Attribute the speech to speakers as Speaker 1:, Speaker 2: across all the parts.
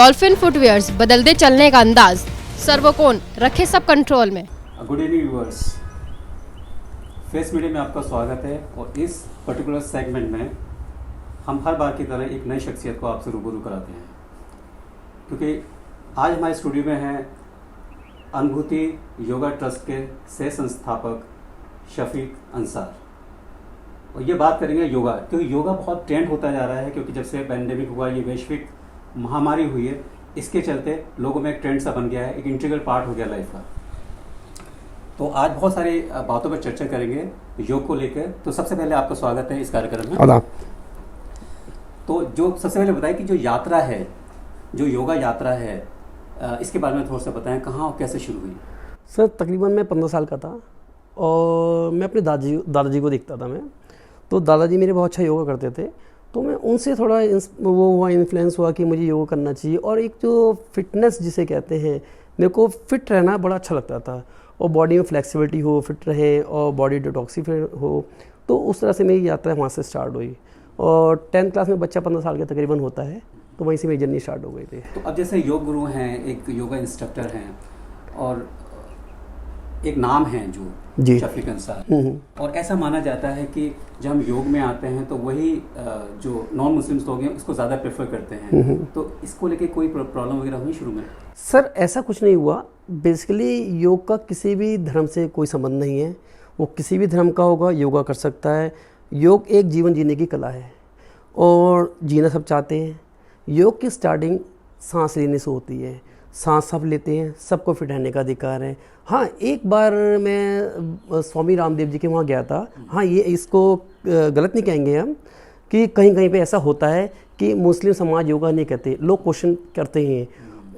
Speaker 1: Dolphin footwears, बदलते चलने का अंदाज, सर्वोकोन रखे सब कंट्रोल में।
Speaker 2: Good evening viewers, face media में आपका स्वागत है। और इस पर्टिकुलर सेगमेंट में हम हर बार की तरह एक नई शख्सियत को आपसे रूबरू कराते हैं, क्योंकि आज हमारे स्टूडियो में हैं अनुभूति योगा ट्रस्ट के सह संस्थापक शफीक अंसार। और ये बात करेंगे योगा, क्योंकि योगा बहुत ट्रेंड होता जा रहा है, क्योंकि जब से पैंडेमिक हुआ, ये वैश्विक महामारी हुई है, इसके चलते लोगों में एक ट्रेंड सा बन गया है, एक इंटीग्रल पार्ट हो गया लाइफ का। तो आज बहुत सारी बातों पर चर्चा करेंगे योग को लेकर। तो सबसे पहले आपका स्वागत है इस कार्यक्रम में। तो जो सबसे पहले बताएं कि जो यात्रा है, जो योगा यात्रा है, इसके बारे में थोड़ा सा बताएं, कहाँ और कैसे शुरू हुई?
Speaker 3: सर तकरीबन मैं 15 साल का था और मैं अपने दादाजी को देखता था। मैं तो दादाजी मेरे बहुत अच्छा योगा करते थे, तो मैं उनसे थोड़ा इन्फ्लुएंस हुआ कि मुझे योगा करना चाहिए। और एक जो फिटनेस जिसे कहते हैं, मेरे को फिट रहना बड़ा अच्छा लगता था, और बॉडी में फ्लेक्सिबिलिटी हो, फिट रहे और बॉडी डिटॉक्सीफाई हो। तो उस तरह से मेरी यात्रा वहाँ से स्टार्ट हुई। और 10th क्लास में बच्चा 15 साल के तकरीबन होता है, तो वहीं से मेरी जर्नी स्टार्ट हो गई थी।
Speaker 2: तो अब जैसे योग गुरु हैं, एक योगा इंस्ट्रक्टर हैं, और एक नाम है जो शफीक अंसार, और ऐसा माना जाता है कि जब हम योग में आते हैं तो वही जो नॉन मुस्लिम्स लोग हैं उसको ज़्यादा प्रेफर करते हैं। तो इसको लेके कोई प्रॉब्लम वगैरह हुई शुरू में?
Speaker 3: सर ऐसा कुछ नहीं हुआ। बेसिकली योग का किसी भी धर्म से कोई संबंध नहीं है, वो किसी भी धर्म का होगा योगा कर सकता है। योग एक जीवन जीने की कला है, और जीना सब चाहते हैं। योग की स्टार्टिंग सांस लेने से होती है, सांस सब लेते हैं, सबको फिट रहने का अधिकार है। हाँ, एक बार मैं स्वामी रामदेव जी के वहाँ गया था। हाँ, ये इसको गलत नहीं कहेंगे हम कि कहीं कहीं पे ऐसा होता है कि मुस्लिम समाज योगा नहीं करते, लोग क्वेश्चन करते हैं।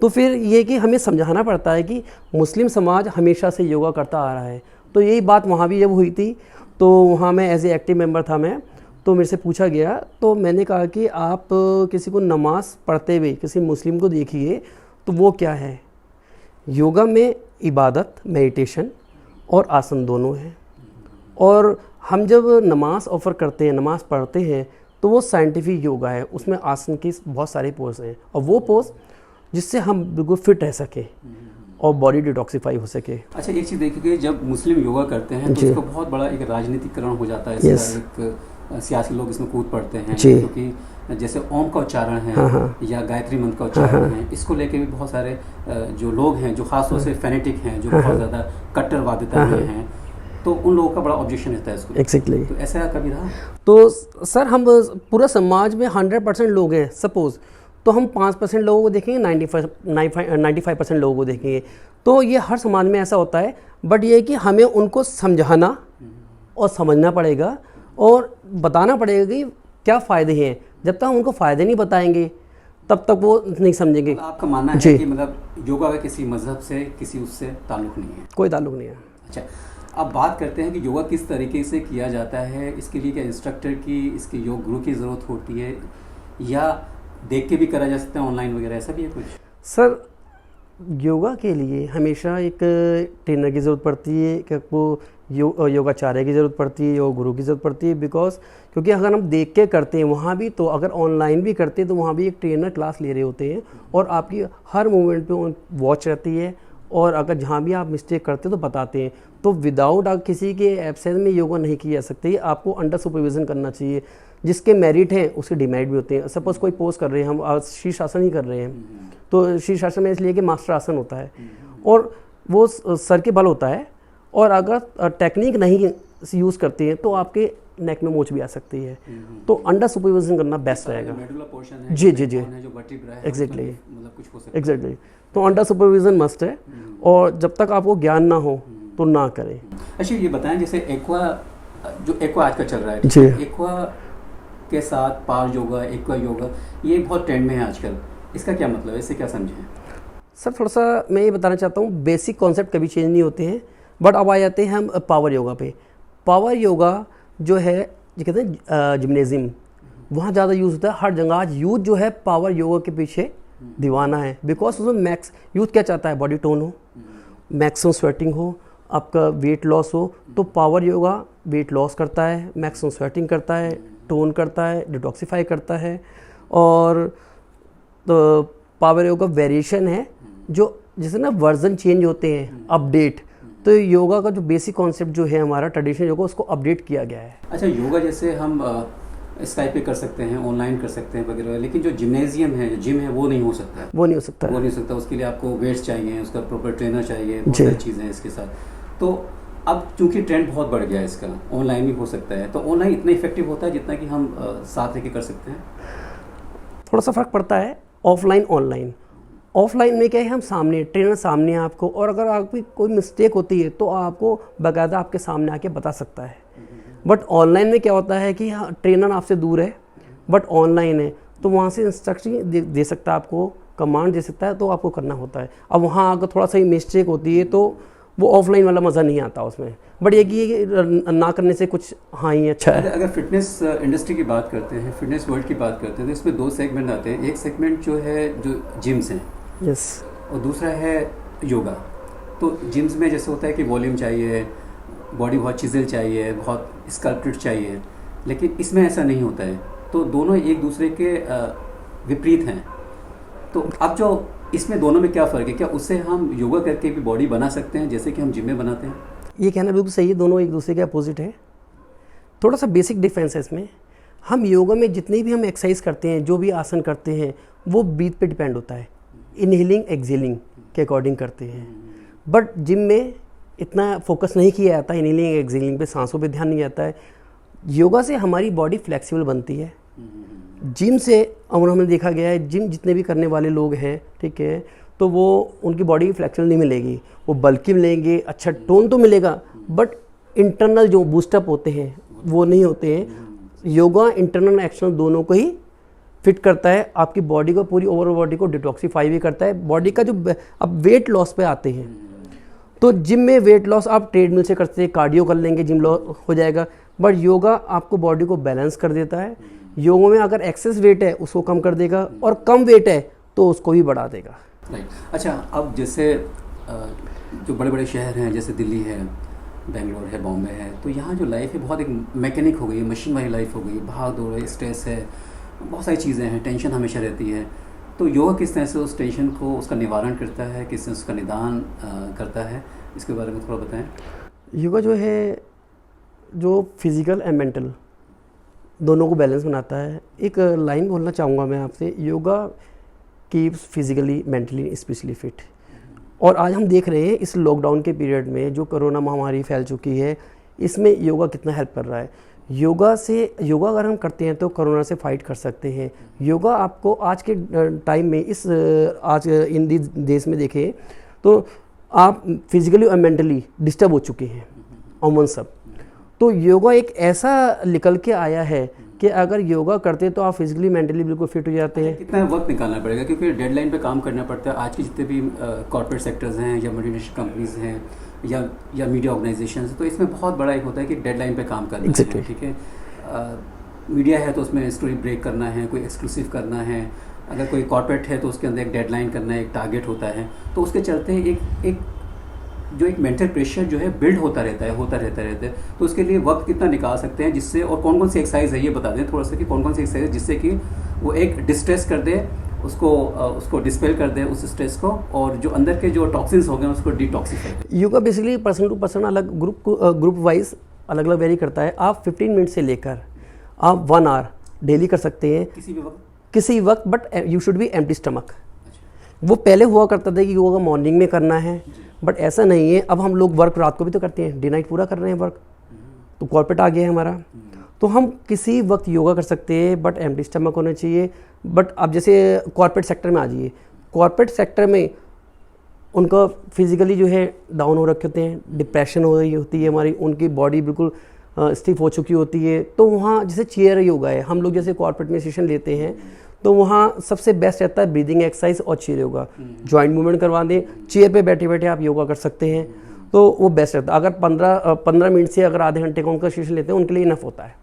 Speaker 3: तो फिर ये कि हमें समझाना पड़ता है कि मुस्लिम समाज हमेशा से योगा करता आ रहा है। तो यही बात वहाँ भी जब हुई थी, तो वहाँ मैं एज ए एक्टिव मेंबर था मैं, तो मेरे से पूछा गया, तो मैंने कहा कि आप किसी को नमाज पढ़ते हुए किसी मुस्लिम को देखिए तो वो क्या है। योगा में इबादत, मेडिटेशन और आसन दोनों हैं। और हम जब नमाज ऑफ़र करते हैं, नमाज पढ़ते हैं, तो वो साइंटिफिक योगा है। उसमें आसन की बहुत सारे पोज हैं, और वो पोज जिससे हम बिल्कुल फिट रह सके और बॉडी डिटॉक्सीफाई हो सके।
Speaker 2: अच्छा, एक चीज़ देखिए, जब मुस्लिम योगा करते हैं तो उसको बहुत बड़ा एक राजनीतिकरण हो जाता है। एक सियासी लोग इसमें कूद पड़ते हैं, क्योंकि जैसे ओम का उच्चारण है, या गायत्री मंत्र का उच्चारण है, इसको लेके भी बहुत सारे जो लोग हैं, जो खासतौर से फैनेटिक हैं, जो बहुत ज़्यादा कट्टरवादिता में हैं, तो उन लोगों का बड़ा ऑब्जेक्शन रहता है इसको।
Speaker 3: एग्जैक्टली।
Speaker 2: तो ऐसा कभी रहा?
Speaker 3: तो सर हम पूरा समाज में 100% लोग हैं सपोज, तो हम 5% लोगों को देखेंगे, 95% लोगों को देखेंगे। तो ये हर समाज में ऐसा होता है। बट ये है कि हमें उनको समझाना और समझना पड़ेगा, और बताना पड़ेगा कि क्या फ़ायदे हैं। जब तक हम उनको फ़ायदे नहीं बताएंगे तब तक वो नहीं समझेंगे।
Speaker 2: आपका मानना है कि मतलब योगा का किसी मजहब से, किसी उससे ताल्लुक़ नहीं है?
Speaker 3: कोई ताल्लुक़ नहीं है।
Speaker 2: अच्छा, अब बात करते हैं कि योगा किस तरीके से किया जाता है। इसके लिए क्या इंस्ट्रक्टर की, इसके योग गुरु की ज़रूरत होती है, या देख के भी करा जा सकता है ऑनलाइन वगैरह, ऐसा भी है कुछ?
Speaker 3: सर योगा के लिए हमेशा एक ट्रेनर की ज़रूरत पड़ती है, कि वो योगाचार्य की ज़रूरत पड़ती है, योग गुरु की ज़रूरत पड़ती है। बिकॉज क्योंकि अगर हम देख के करते हैं वहाँ भी, तो अगर ऑनलाइन भी करते हैं तो वहाँ भी एक ट्रेनर क्लास ले रहे होते हैं, और आपकी हर मूवमेंट पे वॉच रहती है, और अगर जहाँ भी आप मिस्टेक करते हैं तो बताते हैं। तो विदाउट किसी के एब्सेंस में योगा नहीं की जा सकती। आपको अंडर सुपरविज़न करना चाहिए। जिसके मेरिट हैं उसके डिमेरिट भी होते हैं। सपोज़ कोई पोज कर रहे हैं, हम शीर्षासन ही कर रहे हैं, तो शीर्षासन में इसलिए कि मास्टर आसन होता है, और वो सर के बल होता है। और अगर टेक्निक नहीं यूज़ करते हैं तो आपके नेक में मोच भी आ सकती है। तो अंडर सुपरविजन करना बेस्ट रहेगा। जी जी जी, एग्जैक्टली एग्जैक्टली। तो अंडर सुपरविजन मस्ट है, और जब तक आपको ज्ञान ना हो तो ना करें।
Speaker 2: अच्छा, ये बताएं, जैसे एक्वा, जो एक्वा आज का चल रहा है
Speaker 3: जी,
Speaker 2: एक्वा के साथ पावर योगा, एक्वा योगा, ये बहुत ट्रेंड में है आजकल। इसका क्या मतलब है, इससे क्या समझें?
Speaker 3: सर थोड़ा सा मैं ये बताना चाहता हूँ, बेसिक कॉन्सेप्ट कभी चेंज नहीं होते हैं। बट अब आ जाते हैं हम पावर योगा पे। पावर योगा जो है, ये कहते हैं जिम्नेजियम, वहाँ ज़्यादा यूज़ होता है हर जगह। आज यूथ जो है पावर योगा के पीछे दीवाना है, बिकॉज उसमें मैक्स यूथ क्या चाहता है, बॉडी टोन हो, मैक्सिमम स्वेटिंग हो, आपका वेट लॉस हो। तो पावर योगा वेट लॉस करता है, मैक्सिमम स्वेटिंग करता है, टोन करता है, डिटॉक्सीफाई करता है। और तो पावर योगा वेरिएशन है, जो जैसे ना वर्जन चेंज होते हैं, अपडेट। तो योगा का जो बेसिक कॉन्सेप्ट जो है हमारा ट्रेडिशनल योगा, उसको अपडेट किया गया है।
Speaker 2: अच्छा, योगा जैसे हम स्काइप पे कर सकते हैं, ऑनलाइन कर सकते हैं वगैरह, लेकिन जो जिम्नेजियम है, जो जिम है, वो नहीं हो सकता।
Speaker 3: वो नहीं हो सकता।
Speaker 2: वो नहीं हो सकता, उसके लिए आपको वेट्स चाहिए, उसका प्रॉपर ट्रेनर चाहिए, बहुत सारी चीज़ें हैं इसके साथ। तो अब चूंकि ट्रेंड बहुत बढ़ गया है इसका, ऑनलाइन भी हो सकता है, तो ऑनलाइन इतना इफेक्टिव होता है जितना कि हम साथ लेके कर सकते हैं?
Speaker 3: थोड़ा सा फ़र्क पड़ता है ऑफलाइन ऑनलाइन। ऑफलाइन में क्या है, हम सामने, ट्रेनर सामने है आपको, और अगर आपकी कोई मिस्टेक होती है तो आपको बाकायदा आपके सामने आके बता सकता है। बट ऑनलाइन में क्या होता है कि हाँ, ट्रेनर आपसे दूर है बट ऑनलाइन है, तो वहाँ से इंस्ट्रक्शन दे सकता है आपको, कमांड दे सकता है, तो आपको करना होता है। अब वहाँ अगर थोड़ा सा ही मिस्टेक होती है तो वो ऑफलाइन वाला मज़ा नहीं आता उसमें। बट ये कि ना करने से कुछ हाँ ही अच्छा है।
Speaker 2: अगर फिटनेस इंडस्ट्री की बात करते हैं, फिटनेस वर्ल्ड की बात करते हैं, तो इसमें 2 सेगमेंट आते हैं। एक सेगमेंट जो है जो जिम्स हैं,
Speaker 3: यस,
Speaker 2: और दूसरा है योगा। तो जिम्स में जैसे होता है कि वॉल्यूम चाहिए, बॉडी बहुत चिजल चाहिए, बहुत स्कल्प्टेड चाहिए, लेकिन इसमें ऐसा नहीं होता है। तो दोनों एक दूसरे के विपरीत हैं। तो अब जो इसमें दोनों में क्या फ़र्क है? क्या उससे हम योगा करके भी बॉडी बना सकते हैं जैसे कि हम जिम में बनाते हैं?
Speaker 3: ये कहना बिल्कुल सही है, दोनों एक दूसरे के अपोजिट है। थोड़ा सा बेसिक डिफरेंस है इसमें। हम योगा में जितनी भी हम एक्सरसाइज करते हैं, जो भी आसन करते हैं, वो ब्रीथ पे डिपेंड होता है, इनहेलिंग एक्सहेलिंग के अकॉर्डिंग करते हैं। बट जिम में इतना फोकस नहीं किया जाता इनहेलिंग एक्सहेलिंग पे, सांसों पे ध्यान नहीं जाता है। योगा से हमारी बॉडी फ्लेक्सिबल बनती है। जिम से और हमने देखा गया है, जिम जितने भी करने वाले लोग हैं, ठीक है, तो वो उनकी बॉडी फ्लेक्सिबल नहीं मिलेगी, वो बल्कि मिलेंगे, अच्छा टोन तो मिलेगा, बट इंटरनल जो बूस्टअप होते हैं वो नहीं होते हैं। योगा इंटरनल एक्सटर्नल दोनों को ही फिट करता है, आपकी बॉडी को, पूरी ओवरऑल बॉडी को डिटॉक्सीफाई भी करता है। बॉडी का जो अब वेट लॉस पे आते हैं, तो जिम में वेट लॉस आप ट्रेडमिल से करते हैं, कार्डियो कर लेंगे, जिम लॉस हो जाएगा। बट योगा आपको बॉडी को बैलेंस कर देता है। योगा में अगर एक्सेस वेट है उसको कम कर देगा, और कम वेट है तो उसको भी बढ़ा देगा।
Speaker 2: राइट। अच्छा, अब जैसे जो बड़े बड़े शहर हैं, जैसे दिल्ली है, बेंगलोर है, बॉम्बे है, तो यहाँ जो लाइफ है बहुत एक मैकेनिक हो गई है, मशीन वाली लाइफ हो गई, भाग दौड़ है, स्ट्रेस है, बहुत सारी चीज़ें हैं, टेंशन हमेशा रहती है। तो योगा किस तरह से उस टेंशन को, उसका निवारण करता है, किस तरह से उसका निदान करता है, इसके बारे में थोड़ा बताएं।
Speaker 3: योगा जो है, जो फिजिकल एंड मेंटल दोनों को बैलेंस बनाता है। एक लाइन बोलना चाहूँगा मैं आपसे, yoga keeps physically mentally specially fit. और आज हम देख रहे हैं इस लॉकडाउन के पीरियड में जो कोरोना महामारी फैल चुकी है, इसमें योगा कितना हेल्प कर रहा है। योगा अगर हम करते हैं तो कोरोना से फाइट कर सकते हैं। योगा आपको आज के टाइम में आज इन देश में देखें तो आप फिजिकली और मेंटली डिस्टर्ब हो चुके हैं अमूमन सब। तो योगा एक ऐसा निकल के आया है कि अगर योगा करते तो आप फिजिकली मेंटली बिल्कुल फिट हो जाते हैं।
Speaker 2: कितना वक्त निकालना पड़ेगा, क्योंकि डेडलाइन पे काम करना पड़ता है। आज के जितने भी कॉर्पोरेट सेक्टर्स हैं या मल्टीनेशनल कंपनीज हैं या मीडिया ऑर्गेनाइजेशन, तो इसमें बहुत बड़ा एक होता है कि डेडलाइन पे काम करना है, ठीक है। मीडिया है तो उसमें स्टोरी ब्रेक करना है, कोई एक्सक्लूसिव करना है। अगर कोई कॉर्पोरेट है तो उसके अंदर एक डेडलाइन करना है, एक टारगेट होता है। तो उसके चलते एक मेंटल प्रेशर जो है बिल्ड होता रहता है। तो उसके लिए वक्त कितना निकाल सकते हैं जिससे, और कौन कौन सी एक्सरसाइज है ये बता दें थोड़ा सा, कि कौन कौन सी एक्सरसाइज है जिससे कि वो एक डिस्ट्रेस कर दे, उसको डिस्पेल कर दे उस स्ट्रेस को, और जो अंदर के जो टॉक्सिन्स हो गए उसको डिटॉक्सिफाई करे।
Speaker 3: Yoga basically person to person अलग, ग्रुप वाइज अलग अलग वेरी करता है। आप 15 मिनट से लेकर आप 1 आवर डेली कर सकते हैं किसी वक्त, but you should be empty stomach. वो पहले हुआ करता था कि योगा मॉर्निंग में करना है, बट ऐसा नहीं है। अब हम लोग वर्क रात को भी तो करते हैं, डे नाइट पूरा कर रहे हैं वर्क, तो कॉर्पोरेट आ गया है हमारा। तो हम किसी वक्त योगा कर सकते हैं, बट एम्प्टी स्टमक होना चाहिए। बट अब जैसे कॉर्पोरेट सेक्टर में आ जाइए, कॉर्पोरेट सेक्टर में उनका फिजिकली जो है डाउन हो रखे होते हैं, डिप्रेशन हो रही होती है हमारी, उनकी बॉडी बिल्कुल स्टिफ हो चुकी होती है। तो वहाँ जैसे चेयर योगा है, हम लोग जैसे कॉर्पोरेट में सेशन लेते हैं, तो वहाँ सबसे बेस्ट रहता है ब्रीदिंग एक्सरसाइज और चेयर योगा। जॉइंट मूवमेंट करवा दें, चेयर पे बैठे बैठे आप योगा कर सकते हैं, तो वो बेस्ट रहता है। अगर 15 मिनट से अगर आधे घंटे का उनका सेशन लेते हैं, उनके लिए इनफ होता है,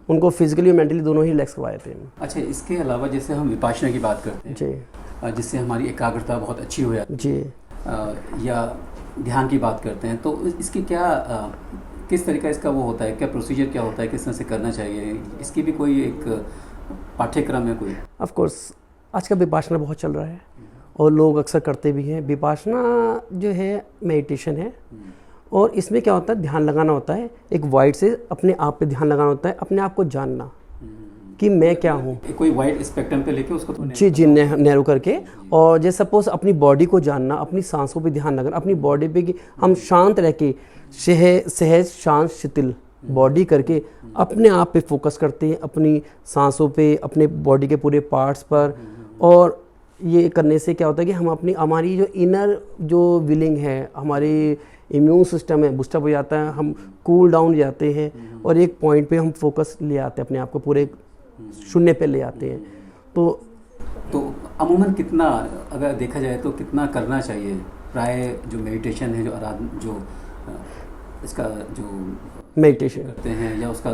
Speaker 3: उनको फिजिकली और मेंटली दोनों ही रिलैक्स करवा देते हैं।
Speaker 2: अच्छा, इसके अलावा जैसे हम विपाशना की बात करते हैं
Speaker 3: जी,
Speaker 2: जिससे हमारी एकाग्रता बहुत अच्छी हो जाती है
Speaker 3: जी,
Speaker 2: या ध्यान की बात करते हैं, तो इसकी क्या किस तरीका इसका वो होता है, क्या प्रोसीजर क्या होता है, किस तरह से करना चाहिए, इसकी भी कोई एक पाठ्यक्रम है कोई?
Speaker 3: ऑफ कोर्स आज का विपाशना बहुत चल रहा है। और लोग अक्सर करते भी हैं। विपासना जो है मेडिटेशन है, और इसमें क्या होता है, ध्यान लगाना होता है, एक वाइड से अपने आप पे ध्यान लगाना होता है, अपने आप को जानना कि मैं क्या हूँ।
Speaker 2: कोई वाइड स्पेक्ट्रम पे लेके उसको
Speaker 3: जी नैरो करके, और जैसे सपोज अपनी बॉडी को जानना, अपनी सांसों पे ध्यान लगाना, अपनी बॉडी पे कि हम शांत रह के सहज शांत शिथिल बॉडी करके अपने आप पे फोकस करते हैं, अपनी सांसों पे, अपने बॉडी के पूरे पार्ट्स पर। और ये करने से क्या होता है कि हम अपनी हमारी जो इनर जो विलिंग है, हमारी इम्यून सिस्टम है, बूस्टअप हो जाता है, हम कूल डाउन हो जाते हैं, और एक पॉइंट पे हम फोकस ले आते हैं, अपने आप को पूरे शून्य पे ले आते हैं। तो
Speaker 2: अमूमन कितना, अगर देखा जाए तो कितना करना चाहिए प्राय जो मेडिटेशन है, जो इसका जो
Speaker 3: मेडिटेशन
Speaker 2: करते हैं, या उसका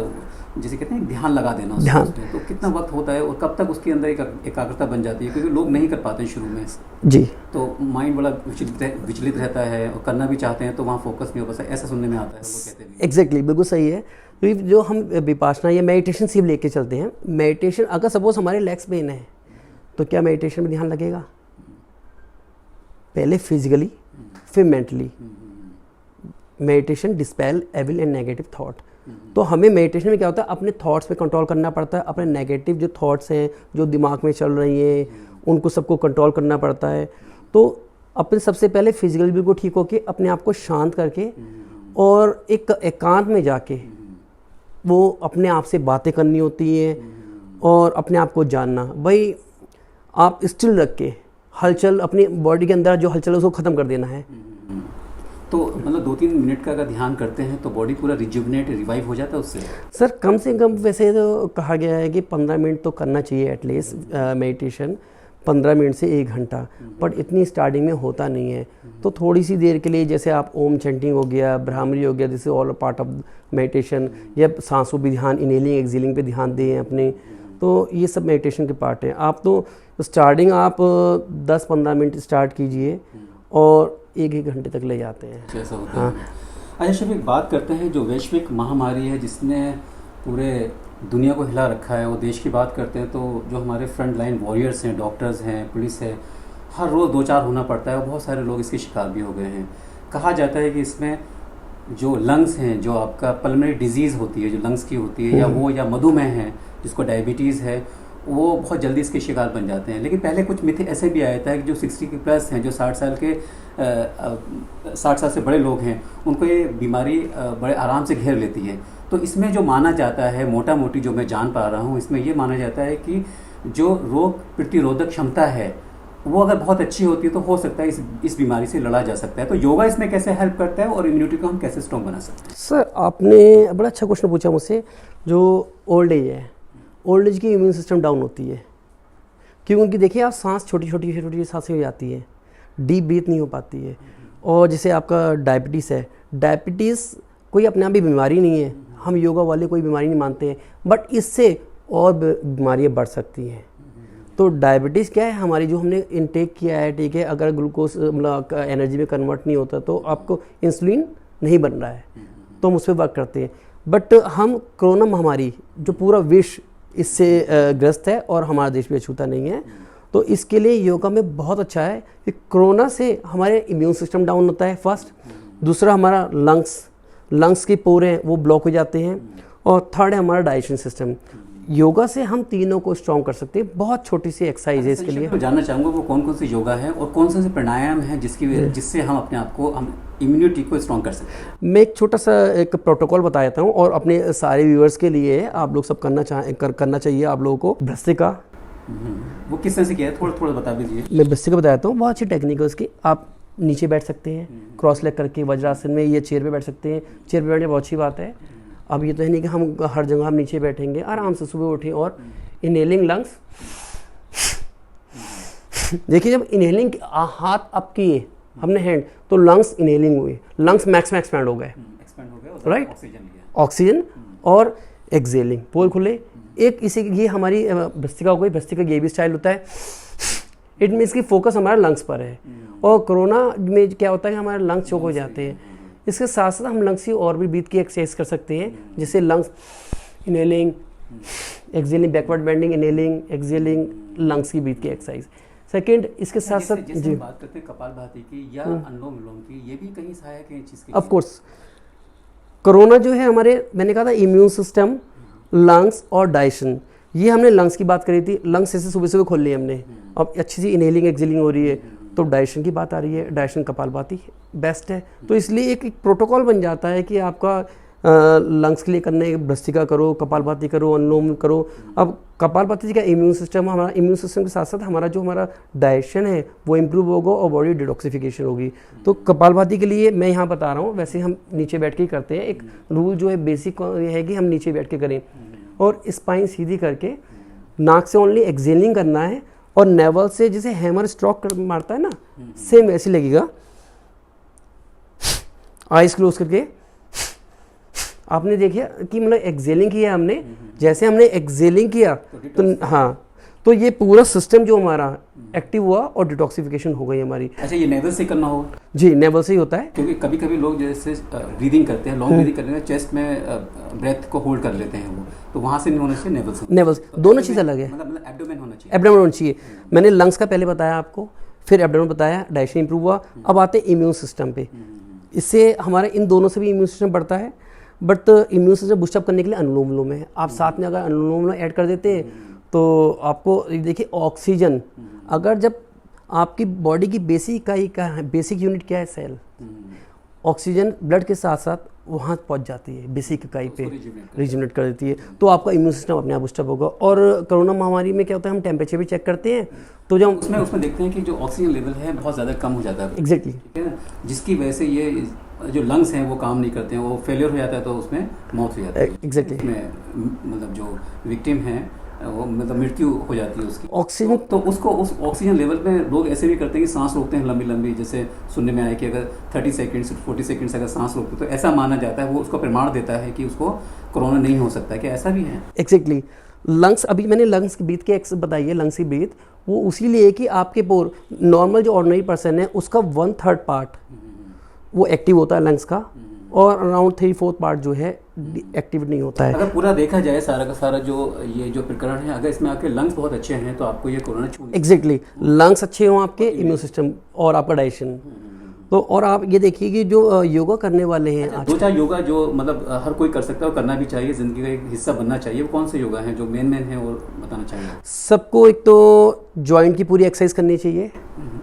Speaker 2: जैसे कहते हैं ध्यान लगा देना
Speaker 3: ध्यान,
Speaker 2: तो कितना वक्त होता है और कब तक उसके अंदर एकाग्रता बन जाती है? क्योंकि लोग नहीं कर पाते हैं शुरू में
Speaker 3: जी,
Speaker 2: तो माइंड बड़ा विचलित रहता है, और करना भी चाहते हैं तो वहाँ फोकस नहीं हो पाता, ऐसा सुनने में आता है, लोग कहते हैं।
Speaker 3: एग्जैक्टली, बिल्कुल सही है। तो जो हम विपासना या मेडिटेशन सिर्फ लेके चलते हैं, मेडिटेशन अगर सपोज हमारे लेग्स पेन है तो क्या मेडिटेशन में ध्यान लगेगा? पहले फिजिकली फिर mentally. Meditation dispel evil and negative thought. तो हमें मेडिटेशन में क्या होता है, अपने थॉट्स पे कंट्रोल करना पड़ता है, अपने नेगेटिव जो थॉट्स हैं जो दिमाग में चल रही हैं उनको सबको कंट्रोल करना पड़ता है। तो अपने सबसे पहले फिजिकली बिल्कुल ठीक होके अपने आप को शांत करके और एक एकांत में जाके वो अपने आप से बातें करनी होती हैं और अपने आप को जानना। भाई आप स्टिल रख के हलचल, अपनी बॉडी के अंदर जो हलचल है उसको ख़त्म कर देना है।
Speaker 2: तो मतलब 2-3 मिनट का अगर ध्यान करते हैं तो बॉडी पूरा रिवाइव हो जाता है उससे?
Speaker 3: सर कम से कम वैसे तो कहा गया है कि 15 मिनट तो करना चाहिए एटलीस्ट मेडिटेशन, 15 मिनट से 1 घंटा, बट इतनी स्टार्टिंग में होता नहीं है। तो थोड़ी सी देर के लिए, जैसे आप ओम चैंटिंग हो गया, ब्राह्मरी हो गया, this is all part of meditation, या सांसों पे ध्यान, इनहेलिंग एक्सहेलिंग पे ध्यान दें अपने, तो ये सब मेडिटेशन के पार्ट हैं। आप तो स्टार्टिंग आप 10-15 मिनट स्टार्ट कीजिए और 1-1 घंटे तक ले जाते हैं।
Speaker 2: ऐसा होता है। अच्छा शफीक, बात करते हैं जो वैश्विक महामारी है जिसने पूरे दुनिया को हिला रखा है, वो देश की बात करते हैं तो जो हमारे फ्रंट लाइन वॉरियर्स हैं, डॉक्टर्स हैं, पुलिस है, हर रोज़ 2-4 होना पड़ता है और बहुत सारे लोग इसके शिकार भी हो गए हैं। कहा जाता है कि इसमें जो लंग्स हैं, जो आपका पल्मोनरी डिजीज़ होती है, जो लंग्स की होती है, या मधुमेह है, जिसको डायबिटीज़ है, वो बहुत जल्दी इसके शिकार बन जाते हैं। लेकिन पहले कुछ मिथ ऐसे भी आया था कि जो 60 के प्लस हैं, जो 60 साल से बड़े लोग हैं, उनको ये बीमारी बड़े आराम से घेर लेती है। तो इसमें जो माना जाता है, मोटा मोटी जो मैं जान पा रहा हूँ, इसमें ये माना जाता है कि जो रोग प्रतिरोधक क्षमता है वो अगर बहुत अच्छी होती है तो हो सकता है इस बीमारी से लड़ा जा सकता है। तो योगा इसमें कैसे हेल्प करता है और इम्यूनिटी को हम कैसे स्ट्रॉन्ग बना सकते हैं?
Speaker 3: सर आपने बड़ा अच्छा क्वेश्चन पूछा मुझसे। जो ओल्ड एज है, ओल्ड एज की इम्यून सिस्टम डाउन होती है, क्योंकि देखिए आप सांस छोटी छोटी सांसें हो जाती है, डीप ब्रीथ नहीं हो पाती है। और जैसे आपका डायबिटीज़ है, डायबिटीज़ कोई अपने आप भी बीमारी नहीं है, हम योगा वाले कोई बीमारी नहीं मानते हैं, बट इससे और बीमारियाँ बढ़ सकती हैं। तो डायबिटीज़ क्या है, हमारी जो हमने इनटेक किया है, ठीक है, अगर ग्लूकोज मतलब एनर्जी में कन्वर्ट नहीं होता तो आपको इंसुलिन नहीं बन रहा है, तो हम उस पर वर्क करते हैं। बट हम कोरोना महामारी जो पूरा विश्व इससे ग्रस्त है और हमारा देश भी अछूता नहीं है, तो इसके लिए योगा में बहुत अच्छा है कि कोरोना से हमारे इम्यून सिस्टम डाउन होता है फर्स्ट, दूसरा हमारा लंग्स के पोरे हैं वो ब्लॉक हो जाते हैं, और थर्ड है हमारा डाइजेशन सिस्टम। योगा से हम तीनों को स्ट्रॉन्ग कर सकते हैं। बहुत छोटी सी एक्सरसाइज है इसके लिए।
Speaker 2: मैं जानना चाहूँगा वो कौन कौन सी योगा है और कौन से प्राणायाम है जिससे हम अपने आप को, हम इम्यूनिटी को स्ट्रॉन्ग कर सकते हैं?
Speaker 3: मैं एक छोटा सा एक प्रोटोकॉल बता देता हूँ और अपने सारे व्यूअर्स के लिए आप लोग सब करना चाहिए आप लोगों को। भ्रस्त्रिका,
Speaker 2: वो किस तरह से किया है, थोड़ा बता दीजिए।
Speaker 3: मैं भ्रस्त्रिका बता देता हूँ, बहुत अच्छी टेक्निक है उसकी। आप नीचे बैठ सकते हैं क्रॉस लेग करके वज्रासन में, ये चेयर पे बैठ सकते हैं। चेयर पे बैठने बहुत अच्छी बात है। अब ये तो है नहीं कि हम हर जगह हम नीचे बैठेंगे, आराम से सुबह उठें और इनहेलिंग लंग्स, देखिए जब इनहेलिंग हाथ अप किए हमने हैंड, तो लंग्स इनहेलिंग हुए, लंग्स मैक्स में एक्सपैंड हो गए, राइट, ऑक्सीजन, और एक्सहेलिंग पोल खुले। एक इसी ये हमारी भ्रस्त्रिका हो गई। भ्रस्त्रिका ये भी स्टाइल होता है, इट मीन्स की फोकस हमारा लंग्स पर है। और कोरोना में क्या होता है कि हमारे लंग्स चोक हो जाते हैं। इसके साथ साथ हम लंग्स की और भी ब्रीथ की एक्सरसाइज कर सकते हैं, जैसे lungs inhaling exhaling, backward bending, inhaling exhaling, lungs की ब्रीथ की एक्सरसाइज। सेकंड इसके साथ
Speaker 2: जैसे
Speaker 3: साथ
Speaker 2: जैसे
Speaker 3: जी
Speaker 2: हम बात करते हैं कपालभाति की या अनुलोम विलोम की, ये भी कहीं सहायक है इस चीज़ के
Speaker 3: ऑफ कोर्स कोरोना जो है हमारे, मैंने कहा था इम्यून सिस्टम, लंग्स और डाइजेशन, ये हमने लंग्स की बात करी थी। लंग्स ऐसे सुबह सुबह खोल लिए हमने, अब अच्छी सी इनहेलिंग एक्सहेलिंग हो रही है, तो डाइजेशन की बात आ रही है। डाइजेशन कपालभाति बेस्ट है, तो इसलिए एक प्रोटोकॉल बन जाता है कि आपका लंग्स के लिए करने भस्त्रिका करो, कपालभाति करो, अनुलोम करो। अब कपालभाति का इम्यून सिस्टम, हमारा इम्यून सिस्टम के साथ साथ हमारा डाइजेशन है वो इम्प्रूव होगा और बॉडी डिटॉक्सिफिकेशन होगी। तो कपालभाति के लिए मैं यहाँ बता रहा हूँ, वैसे हम नीचे बैठ के ही करते हैं। एक रूल जो है बेसिक है कि हम नीचे बैठ के करें और स्पाइन सीधी करके नाक से ओनली एक्सहेलिंग करना है और नेवल से जैसे हैमर स्ट्रोक मारता है ना, सेम वैसे लगेगा। आइज क्लोज करके आपने देखिए कि मतलब एक्सहेलिंग किया हमने, जैसे हमने एक्सहेलिंग किया तो हाँ, तो ये पूरा सिस्टम जो हमारा एक्टिव हुआ और डिटॉक्सिफिकेशन हो गई हमारी।
Speaker 2: अच्छा, ये नेवल से करना होगा?
Speaker 3: जी, नेवल से ही होता है,
Speaker 2: क्योंकि कभी कभी लोग जैसे ब्रीदिंग करते हैं, लॉन्ग ब्रीदिंग करते हैं, चेस्ट में ब्रेथ को होल्ड कर लेते हैं वो, तो वहाँ से नहीं होना चाहिए, नेवल से।
Speaker 3: नेवल से दोनों चीज़ अलग है,
Speaker 2: मतलब एब्डोमेन होना चाहिए।
Speaker 3: एब्डोमेन होना चाहिए। मैंने लंग्स का पहले बताया आपको, फिर एब्डोमेन बताया, डाइजेशन इंप्रूव हुआ, अब आते हैं इम्यून सिस्टम पे। इससे हमारे इन दोनों से भी इम्यून सिस्टम बढ़ता है, बट इम्यून सिस्टम बूस्टअप करने के लिए अनुलोम विलोम है। आप साथ में अगर अनुलोम विलोम ऐड कर देते हैं तो आपको देखिए ऑक्सीजन, अगर जब आपकी बॉडी की बेसिक इकाई का है, बेसिक यूनिट क्या है, सेल, ऑक्सीजन ब्लड के साथ साथ वहाँ पहुँच जाती है बेसिक इकाई पे, रिजुनेट कर देती है, तो आपका इम्यून सिस्टम अपने आप बूस्टअप होगा। और कोरोना महामारी में क्या होता है, हम टेम्परेचर भी चेक करते हैं, तो जब
Speaker 2: उसमें देखते हैं कि जो ऑक्सीजन लेवल है बहुत ज़्यादा कम हो जाता है।
Speaker 3: एग्जैक्टली,
Speaker 2: ठीक है ना, जिसकी वजह से ये जो लंग्स हैं वो काम नहीं करते हैं, वो फेलियर हो जाता है, तो उसमें मौत हो जाती है।
Speaker 3: एग्जैक्टली,
Speaker 2: उसमें मतलब जो विक्टिम है वो मतलब मृत्यु हो जाती है उसकी।
Speaker 3: ऑक्सीजन
Speaker 2: तो उसको उस ऑक्सीजन लेवल में लोग ऐसे भी करते हैं कि सांस रोकते हैं लंबी लंबी, जैसे सुनने में आया कि अगर 30 सेकंड्स 40 सेकंड्स अगर सांस रोकते तो ऐसा माना जाता है, वो उसको प्रमाण देता है कि उसको कोरोना नहीं हो सकता है। क्या ऐसा भी है?
Speaker 3: एग्जैक्टली। लंग्स, अभी मैंने लंग्स की ब्रीथ के बताई है, लंग्स की ब्रीथ वो उसी लिए कि आपके पोर नॉर्मल जो ऑर्डिनरी पर्सन है उसका 1/3 पार्ट वो एक्टिव होता है लंग्स का, और अराउंड 3/4 पार्ट जो है एक्टिव नहीं होता है।
Speaker 2: अगर पूरा देखा जाए सारा का सारा जो ये जो प्रकरण है, अगर इसमें आपके लंग्स बहुत अच्छे हैं तो आपको ये कोरोना छू नहीं।
Speaker 3: एग्जैक्टली, लंग्स अच्छे हों आपके, इम्यून सिस्टम और आपका डाइजेशन, तो और आप ये देखिए कि जो योगा करने वाले हैं आज,
Speaker 2: 2-4 योगा जो मतलब हर कोई कर सकता है और करना भी चाहिए, जिंदगी का एक हिस्सा बनना चाहिए, वो कौन से योगा हैं जो मेन है और बताना चाहिए?
Speaker 3: सबको एक तो जॉइंट की पूरी एक्सरसाइज करनी चाहिए।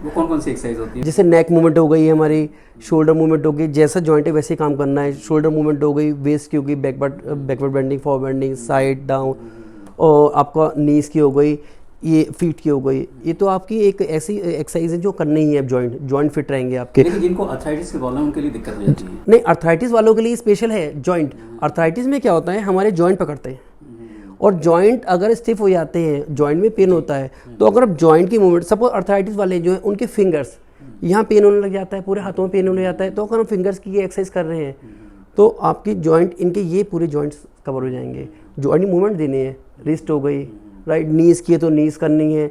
Speaker 2: वो कौन कौन सी एक्सरसाइज होती है?
Speaker 3: जैसे नेक मूवमेंट हो गई हमारी, शोल्डर मूवमेंट हो गई, जैसा जॉइंट है वैसे ही काम करना है। शोल्डर मूवमेंट हो गई, वेस्ट की हो गई, backward bending, forward bending, side down, और आपका नीज की हो गई, ये फीट की हो गई। ये तो आपकी एक ऐसी एक्सरसाइज है जो करनी ही है, जॉइंट फिट रहेंगे आपके।
Speaker 2: लेकिन जिनको अर्थराइटिस के प्रॉब्लम उनके लिए दिक्कत हो जाती है।
Speaker 3: नहीं, अर्थराइटिस वालों के लिए स्पेशल है जॉइंट। अर्थराइटिस में क्या होता है, हमारे जॉइंट पकड़ते हैं, और जॉइंट अगर स्टिफ हो जाते हैं, जॉइंट में पेन होता है, तो अगर आप जॉइंट की मूवमेंट, सपोज अर्थराइटिस वाले जो है उनके फिंगर्स यहाँ पेन होने लग जाता है, पूरे हाथों में पेन होने जाता है, तो अगर हम फिंगर्स की ये एक्सरसाइज कर रहे हैं तो आपकी जॉइंट, इनके ये पूरे जॉइंट्स कवर हो जाएंगे। जॉइंट मूवमेंट देनी है, रिस्ट हो गई, राइट, नीज की है तो नीज करनी है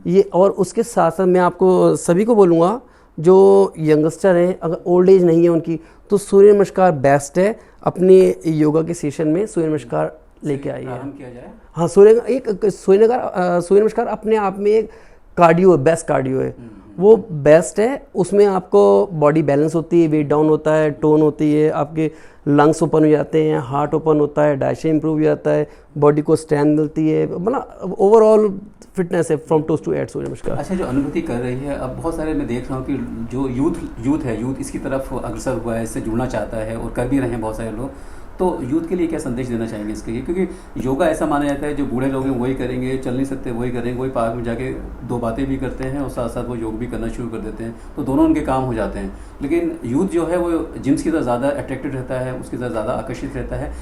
Speaker 3: ये। और उसके साथ साथ मैं आपको सभी को बोलूँगा जो यंगस्टर हैं, अगर ओल्ड एज नहीं है उनकी, तो सूर्य नमस्कार बेस्ट है। अपने योगा के सेशन में सूर्य नमस्कार लेके आइए।
Speaker 2: किया जाए।
Speaker 3: हाँ, सूर्य नमस्कार अपने आप में एक कार्डियो है, बेस्ट कार्डियो है, वो बेस्ट है। उसमें आपको बॉडी बैलेंस होती है, वेट डाउन होता है, टोन होती है, आपके लंग्स ओपन हो जाते हैं, हार्ट ओपन होता है, डाइजेशन इंप्रूव हो जाता है, बॉडी को स्ट्रेंथ मिलती है, मतलब ओवरऑल फिटनेस है फ्रॉम टोस टू हेड सूर्य नमस्कार।
Speaker 2: अच्छा, जो अनुभूति कर रही है, अब बहुत सारे मैं देख रहा हूँ कि जो यूथ इसकी तरफ अग्रसर हुआ है, इससे जुड़ना चाहता है और कर भी रहे हैं बहुत सारे लोग, तो यूथ के लिए क्या संदेश देना चाहेंगे इसके लिए? क्योंकि योगा ऐसा माना जाता है जो बूढ़े लोग हैं वही करेंगे, चल नहीं सकते वही करेंगे, वही पार्क में जाके 2 बातें भी करते हैं और साथ साथ वो योग भी करना शुरू कर देते हैं, तो दोनों उनके काम हो जाते हैं। लेकिन यूथ जो है वो जिम्स की तरफ ज़्यादा अट्रैक्टेड रहता है, उसकी तरफ ज़्यादा आकर्षित रहता है।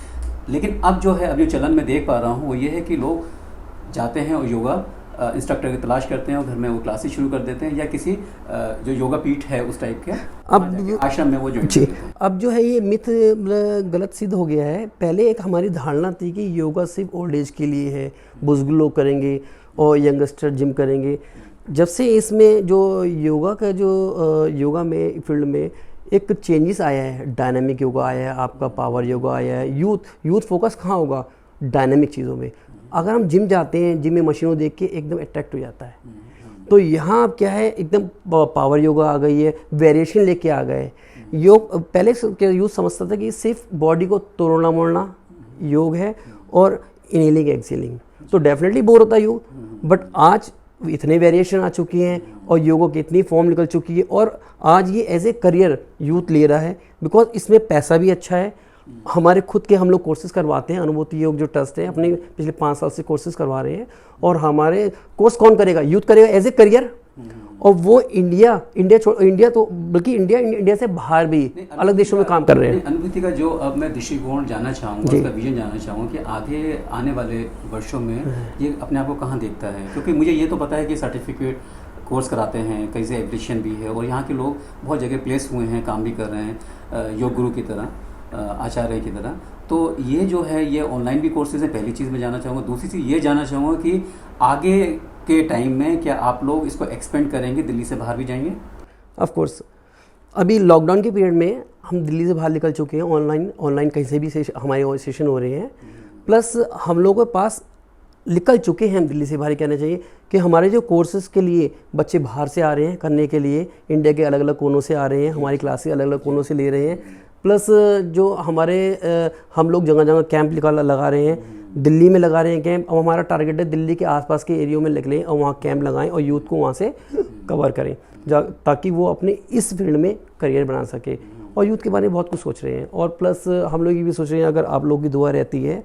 Speaker 2: लेकिन अब जो है, अब जो चलन में देख पा रहा हूँ वो ये है कि लोग जाते हैं और योगा इंस्ट्रक्टर की तलाश करते हैं और घर में वो क्लासेस शुरू कर देते हैं, या किसी जो योगा पीठ है उस टाइप के
Speaker 3: अब
Speaker 2: आश्रम में वो ज्वाइन
Speaker 3: जी,
Speaker 2: करते हैं।
Speaker 3: अब जो है ये मिथ गलत सिद्ध हो गया है। पहले एक हमारी धारणा थी कि योगा सिर्फ ओल्ड एज के लिए है, बुजुर्ग लोग करेंगे और यंगस्टर जिम करेंगे। जब से इसमें जो योगा का जो योगा में फील्ड में एक चेंजेस आया है, डायनामिक योगा आया है, आपका पावर योगा आया है, यूथ फोकस कहाँ होगा, डायनामिक चीज़ों में। अगर हम जिम जाते हैं, जिम में मशीनों देख के एकदम अट्रैक्ट हो जाता है, तो यहाँ अब क्या है, एकदम पावर योगा आ गई है, वेरिएशन लेके आ गए। योग पहले यूथ समझता था कि सिर्फ बॉडी को तोड़ना मोड़ना योग है और इनहेलिंग एक्सहेलिंग, तो डेफिनेटली बोर होता है योग। बट आज इतने वेरिएशन आ चुकी हैं और योगा की इतनी फॉर्म निकल चुकी है, और आज ये एज ए करियर यूथ ले रहा है, बिकॉज इसमें पैसा भी अच्छा है। हमारे खुद के हम लोग कोर्सेज करवाते हैं, अनुभूति योग जो ट्रस्ट है अपने पिछले 5 साल से कोर्सेज करवा रहे हैं, और हमारे कोर्स कौन करेगा, यूथ करेगा एज ए करियर। और वो इंडिया तो बल्कि इंडिया से बाहर भी अलग देशों में काम कर रहे हैं।
Speaker 2: अनुभूति का जो अब मैं दृष्टिकोण जानना चाहूँगा, उसका विजन जानना चाहूँगा कि आगे आने वाले वर्षों में ये अपने आप को कहाँ देखता है, क्योंकि मुझे ये तो पता है कि सर्टिफिकेट कोर्स कराते हैं, कहीं से एप्लीकेशन भी है, और यहाँ के लोग बहुत जगह प्लेस हुए हैं, काम भी कर रहे हैं योग गुरु की तरह, आचार्य की तरह। तो ये जो है ये ऑनलाइन भी कोर्सेज है, पहली चीज़ मैं जानना चाहूँगा। दूसरी चीज़ ये जानना चाहूँगा कि आगे के टाइम में क्या आप लोग इसको एक्सपेंड करेंगे, दिल्ली से बाहर भी जाएंगे?
Speaker 3: ऑफ कोर्स, अभी लॉकडाउन के पीरियड में हम दिल्ली से बाहर निकल चुके हैं, ऑनलाइन कहीं से भी हमारे सेशन हो रहे हैं। प्लस हम लोगों के पास निकल चुके हैं हम दिल्ली से बाहर, कहना चाहिए कि हमारे जो कोर्सेज़ के लिए बच्चे बाहर से आ रहे हैं करने के लिए, इंडिया के अलग अलग कोनों से आ रहे हैं, हमारी क्लासेस अलग अलग कोनों से ले रहे हैं। प्लस जो हमारे हम लोग जगह जगह कैंप लगा रहे हैं, दिल्ली में लगा रहे हैं कैंप। अब हमारा टारगेट है दिल्ली के आसपास के एरियो में निकलें और वहाँ कैंप लगाएं और यूथ को वहाँ से कवर करें, ताकि वो अपने इस फील्ड में करियर बना सके। और यूथ के बारे में बहुत कुछ सोच रहे हैं, और प्लस हम लोग ये भी सोच रहे हैं, अगर आप लोग की दुआ रहती है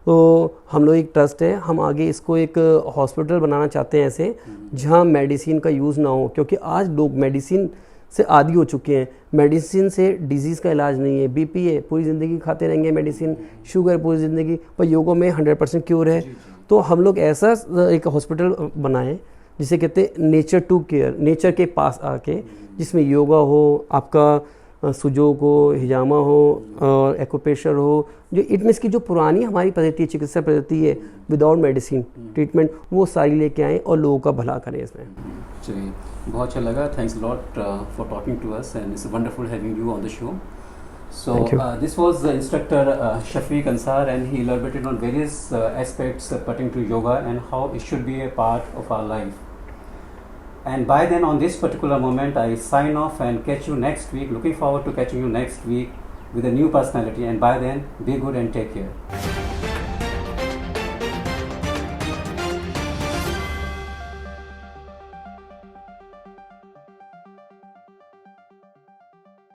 Speaker 3: तो हम लोग एक ट्रस्ट है, हम आगे इसको एक हॉस्पिटल बनाना चाहते हैं ऐसे, जहाँ मेडिसिन का यूज़ ना हो, क्योंकि आज लोग मेडिसिन से आदी हो चुके हैं। मेडिसिन से डिजीज़ का इलाज नहीं है, बीपी है पूरी ज़िंदगी खाते रहेंगे मेडिसिन, शुगर पूरी ज़िंदगी, पर योगा में 100% क्योर है। तो हम लोग ऐसा एक हॉस्पिटल बनाएं जिसे कहते हैं नेचर टू केयर, नेचर के पास आके, जिसमें योगा हो, आपका सुजोग हो, हिजामा हो और एक्यूप्रेशर हो, जो इट मीन्स की जो पुरानी हमारी पद्धति, चिकित्सा पद्धति है विदाउट मेडिसिन ट्रीटमेंट, वो सारी लेके आएँ और लोगों का भला करें इसमें।
Speaker 2: चलिए, बहुत अच्छा लगा। Thanks lot for talking to us and it's wonderful having you on the show. So this was instructor Shafiq Ansar, and he elaborated on various aspects pertaining to yoga and how it should be a part of our life. And by then, on this particular moment, I sign off and catch you next week. Looking forward to catching you next week with a new personality. And by then, be good and take care.